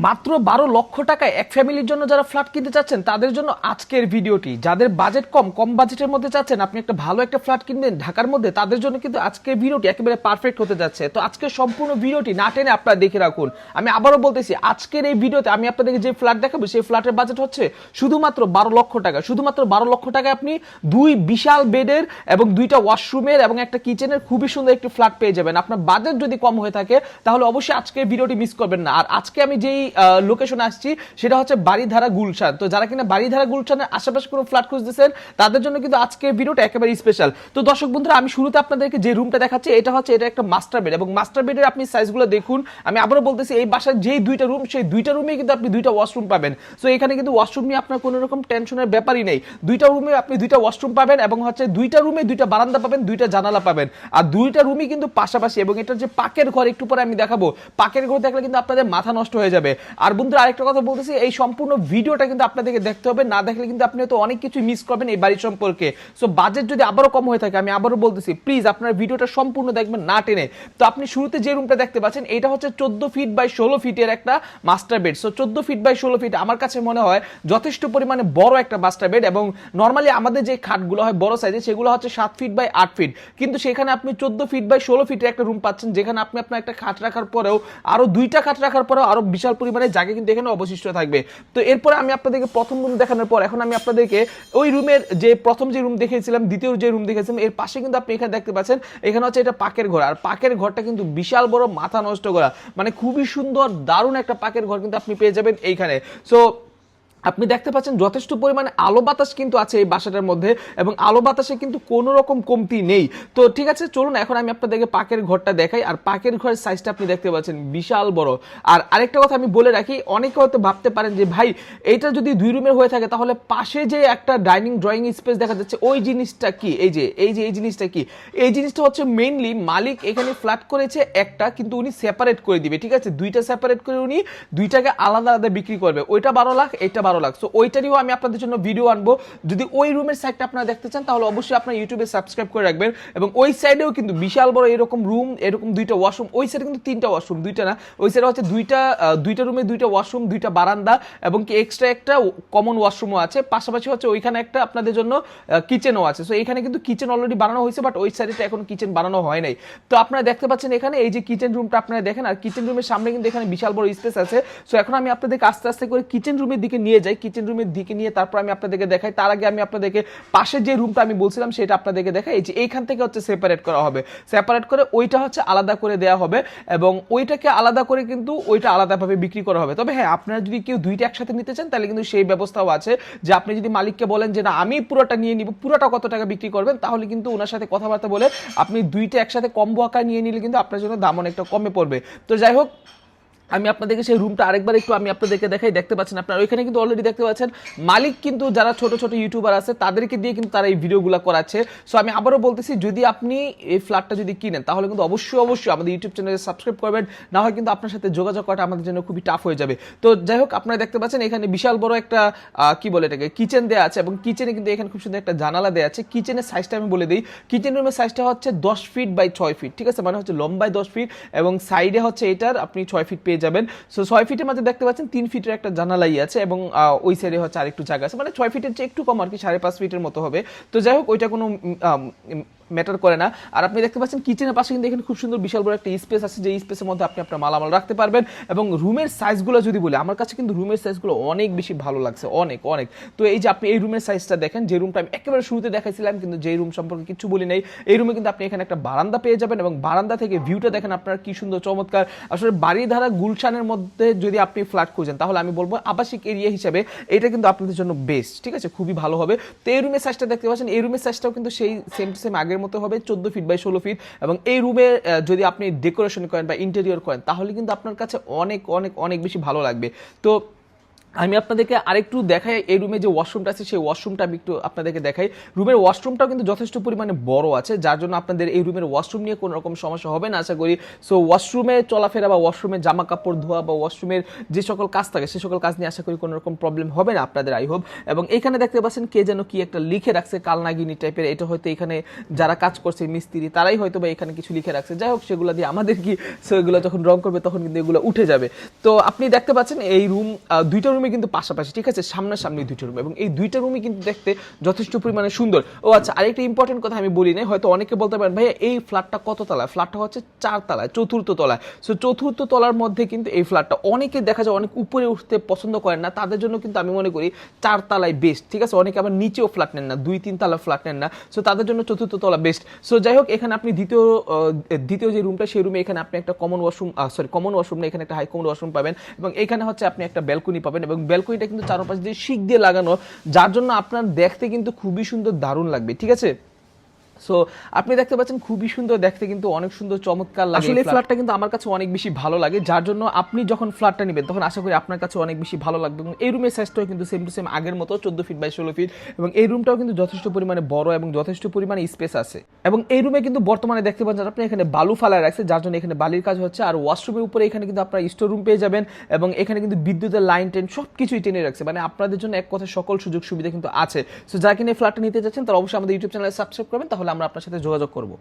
মাত্র 12 লক্ষ টাকায় এক ফ্যামিলির জন্য যারা ফ্ল্যাট কিনতে চাচ্ছেন তাদের জন্য আজকের ভিডিওটি। যাদের বাজেট কম বাজেটের মধ্যে চাচ্ছেন আপনি একটা ভালো একটা ফ্ল্যাট কিনবেন ঢাকার মধ্যে, তাদের জন্য কিন্তু আজকের ভিডিওটি একেবারে পারফেক্ট হতে যাচ্ছে। তো আজকের সম্পূর্ণ ভিডিওটি না টেনে আপনারা দেখে রাখুন। আমি আবারও বলতেছি, আজকের এই ভিডিওতে আমি আপনাদেরকে যে ফ্ল্যাট দেখাবো সেই ফ্ল্যাটের বাজেট হচ্ছে শুধুমাত্র 12 লক্ষ টাকা। শুধুমাত্র 12 লক্ষ টাকায় আপনি দুই বিশাল বেডের এবং দুইটা ওয়াশরুমের এবং একটা কিচেনের খুবই সুন্দর একটি ফ্ল্যাট পেয়ে যাবেন। আপনার বাজেট যদি কম হয়ে থাকে তাহলে অবশ্যই আজকের ভিডিওটি মিস করবেন না। আর আজকে আমি যেই লোকেশনে আসছি সেটা হচ্ছে বাড়িধারা গুলশান। তো যারা কিনা বাড়িধারা গুলশানের আশেপাশে কোনো ফ্ল্যাট খুঁজতেছেন তাদের জন্য কিন্তু আজকের ভিডিওটা একেবারে স্পেশাল। তো দর্শক বন্ধুরা, আমি শুরুতে আপনাদেরকে যে রুমটা দেখাচ্ছি এটা একটা মাস্টার বেড, এবং মাস্টার বেডের আপনি সাইজগুলো দেখুন। আমি আবারও বলতেছি, এই বাসার যেই দুইটা রুম সেই দুইটা রুমে কিন্তু আপনি দুইটা ওয়াশরুম পাবেন। সো এখানে কিন্তু ওয়াশরুম নিয়ে আপনার কোনো রকম টেনশনের ব্যাপারই নেই। দুইটা রুমে আপনি দুইটা ওয়াশরুম পাবেন এবং হচ্ছে দুইটা রুমে দুইটা বারান্দা পাবেন, দুইটা জানালা পাবেন, আর দুইটা রুমই কিন্তু পাশাপাশি। এবং এটার যে পাকের ঘর একটু পরে আমি দেখাবো, পাকের ঘর দেখলে কিন্তু আপনাদের মাথা নষ্ট হয়ে যাবে। আর বন্ধুরা আরেকটা কথা বলতেছি, এই সম্পূর্ণ ভিডিওটা কিন্তু আপনাদেরকে দেখতে হবে, না দেখলে কিন্তু আপনি তো অনেক কিছু মিস করবেন এই বাড়ি সম্পর্কে। সো বাজেট যদি আবারও কম হয়ে থাকে, আমি আবারও বলতেছি প্লিজ আপনার ভিডিওটা সম্পূর্ণ দেখবেন না টেনে। তো আপনি শুরুতে যে রুমটা দেখতে পাচ্ছেন এটা হচ্ছে 14 ফিট বাই 16 ফিটের একটা master bed. So 14 feet by 16 feet আমার কাছে মনে হয় যথেষ্ট পরিমাণে বড় একটা মাস্টার বেড। এবং নর্মালি আমাদের যে খাটগুলো হয় বড় সাইজে সেগুলো হচ্ছে 7 ফিট বাই 8 ফিট, কিন্তু সেখানে আপনি 14 ফিট বাই 16 ফিটের একটা রুম পাচ্ছেন, যেখানে আপনি আপনার একটা খাট রাখার পরেও আরো দুইটা খাট রাখার পরেও আরো বিশাল পরিমাণে জায়গা কিন্তু এখানে অবশিষ্ট থাকবে। তো এরপরে আমি আপনাদেরকে প্রথম রুম দেখানোর পর এখন আমি আপনাদেরকে ওই রুমের যে প্রথম যে রুম দেখিয়েছিলাম, দ্বিতীয় যে রুম দেখেছিলাম, এর পাশে কিন্তু আপনি এখানে দেখতে পাচ্ছেন এখানে হচ্ছে এটা পাকের ঘর। আর পাকের ঘরটা কিন্তু বিশাল বড়, মাথা নষ্ট করা, মানে খুবই সুন্দর দারুণ একটা পাকের ঘর কিন্তু আপনি পেয়ে যাবেন এইখানে। সো আপনি দেখতে পাচ্ছেন যথেষ্ট পরিমাণে আলো বাতাস কিন্তু আছে এই বাসাটার মধ্যে, এবং আলো বাতাসে কিন্তু কোনো রকম কমতি নেই। তো ঠিক আছে, চলুন এখন আমি আপনাদেরকে পাকের ঘরটা দেখাই। আর পাকের ঘরের সাইজটা আপনি দেখতে পাচ্ছেন বিশাল বড়। আর আরেকটা কথা আমি বলে রাখি, অনেকে হয়তো ভাবতে পারেন যে ভাই এইটা যদি দুই রুমের হয়ে থাকে তাহলে পাশে যে একটা ডাইনিং ড্রয়িং স্পেস দেখা যাচ্ছে ওই জিনিসটা কি? এই জিনিসটা কি? এই জিনিসটা হচ্ছে মেইনলি মালিক এখানে ফ্ল্যাট করেছে একটা, কিন্তু উনি সেপারেট করে দিবে, ঠিক আছে? দুইটা সেপারেট করে উনি দুইটাকে আলাদা আলাদা বিক্রি করবে। ওইটা 12 লাখ, এটা 12 লাখ। সো ওইটারও আমি আপনাদের জন্য ভিডিও আনবো। যদি ওই রুমের সাইডটা আপনারা দেখতে চান তাহলে অবশ্যই আপনার ইউটিউবে সাবস্ক্রাইব করে রাখবেন। এবং ওই সাইডেও কিন্তু বিশাল বড় এরকম রুম, এরকম দুইটা ওয়াশরুম। ওই সাইডে কিন্তু তিনটা ওয়াশরুম, দুইটা না, ওই সাইডে হচ্ছে দুইটা রুমে দুইটা ওয়াশরুম, দুইটা বারান্দা, এবং কি এক্সট্রা একটা কমন ওয়াশরুমও আছে। পাশাপাশি হচ্ছে ওইখানে একটা আপনাদের জন্য কিচেনও আছে। সো এখানে কিন্তু কিচেন অলরেডি বানানো হয়েছে, বাট ওই সাইডে এখন কিচেন বানানো হয় নাই। তো আপনারা দেখতে পাচ্ছেন এখানে এই যে কিচেন রুমটা আপনারা দেখেন, আর কিচেন রুমের সামনে কিন্তু এখানে বিশাল বড় স্পেস আছে। সো এখন আমি আপনাদেরকে আস্তে আস্তে করে কিচেন রুমের দিকে নিয়ে যাই, কিচেন রুমের দিকে নিয়ে তারপর আমি আপনাদেরকে দেখাই। তার আগে আমি আপনাদেরকে পাশের যে রুমটা আমি বলছিলাম সেটা আপনাদেরকে দেখাই। এই যে এইখান থেকে হচ্ছে সেপারেট করা হবে, সেপারেট করে ওইটা হচ্ছে আলাদা করে দেওয়া হবে, এবং ওইটাকে আলাদা করে কিন্তু ওইটা আলাদাভাবে বিক্রি করা হবে। তবে হ্যাঁ, আপনারা যদি কেউ দুইটা একসাথে নিতে চান তাহলে কিন্তু সেই ব্যবস্থাও আছে, যে আপনি যদি মালিককে বলেন যে না আমি পুরোটা নিয়ে নিব, পুরোটা কত টাকা বিক্রি করবেন, তাহলে কিন্তু ওনার সাথে কথাবার্তা বলে আপনি দুইটা একসাথে কম্বো আকার নিয়ে নিলে কিন্তু আপনার জন্য দাম অনেকটা কমে পড়বে। তো যাই হোক, আমি আপনাদেরকে সেই রুমটা আরেকবার একটু আমি আপনাদেরকে দেখাই। দেখতে পাচ্ছেন আপনারা ওইখানে কিন্তু অলরেডি দেখতে পাচ্ছেন মালিক কিন্তু যারা ছোট ছোট ইউটিউবার আছে তাদেরকে দিয়ে কিন্তু তারা এই ভিডিওগুলো করাচ্ছে। সো আমি আবারও বলতেছি, যদি আপনি এই ফ্ল্যাটটা যদি কিনেন তাহলে কিন্তু অবশ্যই আমাদের ইউটিউব চ্যানেলে সাবস্ক্রাইব করবেন, না হয় কিন্তু আপনার সাথে যোগাযোগ করাটা আমাদের জন্য খুবই টাফ হয়ে যাবে। তো যাই হোক, আপনারা দেখতে পাচ্ছেন এখানে বিশাল বড় একটা কি বলে এটাকে কিচেন দেওয়া আছে, এবং কিচেনে কিন্তু এখানে খুব সুন্দর একটা জানালা দেওয়া আছে। কিচেনের সাইজটা আমি বলে দিই, কিচেন রুমের সাইজটা হচ্ছে 10 ফিট বাই 6 ফিট, ঠিক আছে? মানে হচ্ছে লম্বায় 10 ফিট এবং সাইডে হচ্ছে এটার আপনি 6 ফিট পেয়ে যাবেন। সো 6 ফিটের মাঝে দেখতে পাচ্ছেন 3 ফিটের একটা জানালাই আছে, এবং ওই সাইডে হচ্ছে আরেকটু জায়গা আছে, মানে 6 ফিটের চেয়ে একটু কম আর কি, 5.5 ফিটের মতো হবে। তো যাই হোক, ওইটা কোনো ম্যাটার করে না। আর আপনি দেখতে পাচ্ছেন কিচেনের পাশে কিন্তু এখানে খুব সুন্দর বিশাল বড় একটা স্পেস আছে, যে স্পেসের মধ্যে আপনি আপনার মালামাল রাখতে পারবেন। এবং রুমের সাইজগুলো যদি বলি, আমার কাছে কিন্তু রুমের সাইজগুলো অনেক বেশি ভালো লাগছে, অনেক অনেক। তো এই যে আপনি এই রুমের সাইজটা দেখেন, যে রুমটা আমি একেবারে শুরুতে দেখাইছিলাম কিন্তু যেই রুম সম্পর্কে কিছু বলি নাই, এই রুমে কিন্তু আপনি এখানে একটা বারান্দা পেয়ে যাবেন, এবং বারান্দা থেকে ভিউটা দেখেন আপনার কি সুন্দর চমৎকার। আসলে বাড়িধারা গুলশানের মধ্যে যদি আপনি ফ্ল্যাট খুঁজেন তাহলে আমি বলবো আবাসিক এরিয়া হিসেবে এটা কিন্তু আপনাদের জন্য বেস্ট, ঠিক আছে? খুবই ভালো হবে। তো এই রুমের সাইজটা দেখতে পাচ্ছেন, এই রুমের সাইজটাও কিন্তু সেই সেম টু সেম আগের মতো হবে, 14 ফিট বাই 16 ফিট। এবং এই রুমে যদি আপনি ডেকোরেশন করেন বা ইন্টেরিয়র করেন তাহলে কিন্তু আপনার কাছে অনেক অনেক অনেক বেশি ভালো লাগবে। তো আমি আপনাদেরকে আরেকটু দেখাই এই রুমে যে ওয়াশরুমটা আছে সেই ওয়াশরুমটা আমি একটু আপনাদেরকে দেখাই। রুমের ওয়াশরুমটাও কিন্তু যথেষ্ট পরিমাণে বড় আছে, যার জন্য আপনাদের এই রুমের ওয়াশরুম নিয়ে কোনো রকম সমস্যা হবে না আশা করি। সো ওয়াশরুমে চলাফেরা বা ওয়াশরুমে জামা কাপড় ধোয়া বা ওয়াশরুমের যে সকল কাজ থাকে সে সকল কাজ নিয়ে আশা করি কোনো রকম প্রবলেম হবে না আপনাদের, আই হোপ। এবং এখানে দেখতে পাচ্ছেন কে যেন কি একটা লিখে রাখছে কালনাগিনি টাইপের, এটা হয়তো এখানে যারা কাজ করছে মিস্ত্রি তারাই হয়তো বা এখানে কিছু লিখে রাখছে, যাই হোক সেগুলো দিয়ে আমাদের কি, সো এগুলো যখন রং করবে তখন কিন্তু এগুলো উঠে যাবে। তো আপনি দেখতে পাচ্ছেন এই রুম দুইটা রুমে কিন্তু পাশাপাশি, ঠিক আছে, সামনাসামনি দুইটা রুম, এবং এই দুইটা রুমই কিন্তু দেখতে যথেষ্ট পরিমাণে সুন্দর। ও আচ্ছা, আরেকটা ইম্পর্টেন্ট কথা আমি বলি নাই, হয়তো অনেকে বলতে পারেন ভাই এই ফ্ল্যাটটা কত তলায়? ফ্ল্যাটটা হচ্ছে 4 তলায়, চতুর্থ তলায়। সো চতুর্থ তলার মধ্যে কিন্তু এই ফ্ল্যাটটা, অনেকে দেখা যায় অনেক উপরে উঠতে পছন্দ করেন না, তাদের জন্য কিন্তু আমি মনে করি 4 তলায় বেস্ট, ঠিক আছে। অনেকে আবার নিচেও ফ্ল্যাট নেন না, 2-3 তলা ফ্ল্যাট নেন না, সো তাদের জন্য চতুর্থ তলা বেস্ট। সো যাই হোক, এখানে আপনি দ্বিতীয় যে রুমটা সেই রুমে এখানে আপনি একটা কমন ওয়াশরুম না, এখানে একটা হাই কমন ওয়াশরুম পাবেন, এবং এখানে হচ্ছে আপনি একটা ব্যালকনি পাবেন, এবং ব্যালকনিটা কিন্তু চারপাশ দিয়ে শিক দিয়ে লাগানো, যার জন্য আপনার দেখতে কিন্তু খুবই সুন্দর, দারুণ লাগবে, ঠিক আছে। সো আপনি দেখতে পাচ্ছেন খুবই সুন্দর দেখতে, কিন্তু অনেক সুন্দর চমৎকার লাগে। আসলে এই ফ্ল্যাটটা কিন্তু আমার কাছে অনেক বেশি ভালো লাগে, যার জন্য আপনি যখন ফ্ল্যাটটা নেবেন তখন আশা করি আপনার কাছে অনেক বেশি ভালো লাগবে। এবং এই রুমের সাইজটাও কিন্তু সেম টু সেম আগের মতো 14 ফিট বাই 16 ফিট, এবং এই রুমটাও কিন্তু যথেষ্ট পরিমাণে বড় এবং যথেষ্ট পরিমাণে স্পেস আছে। এবং এই রুমে কিন্তু বর্তমানে দেখতে পাচ্ছেন আপনি এখানে বালু ফালায় রাখছে, যার জন্য এখানে বালির কাজ হচ্ছে। আর ওয়াশরুমের উপরে এখানে কিন্তু আপনার স্টোর রুম পেয়ে যাবেন, এবং এখানে কিন্তু বিদ্যুতের লাইন টেন সব কিছুই টেনে রাখছে, মানে আপনাদের জন্য এক কথা সকল সুযোগ সুবিধা কিন্তু আছে। সো যারা কিনা এই ফ্ল্যাটটা নিতে যাচ্ছেন তারা অবশ্যই আমাদের ইউটিউব চ্যানেলে সাবস্ক্রাইব করবেন, তাহলে আমরা আপনার সাথে যোগাযোগ করব।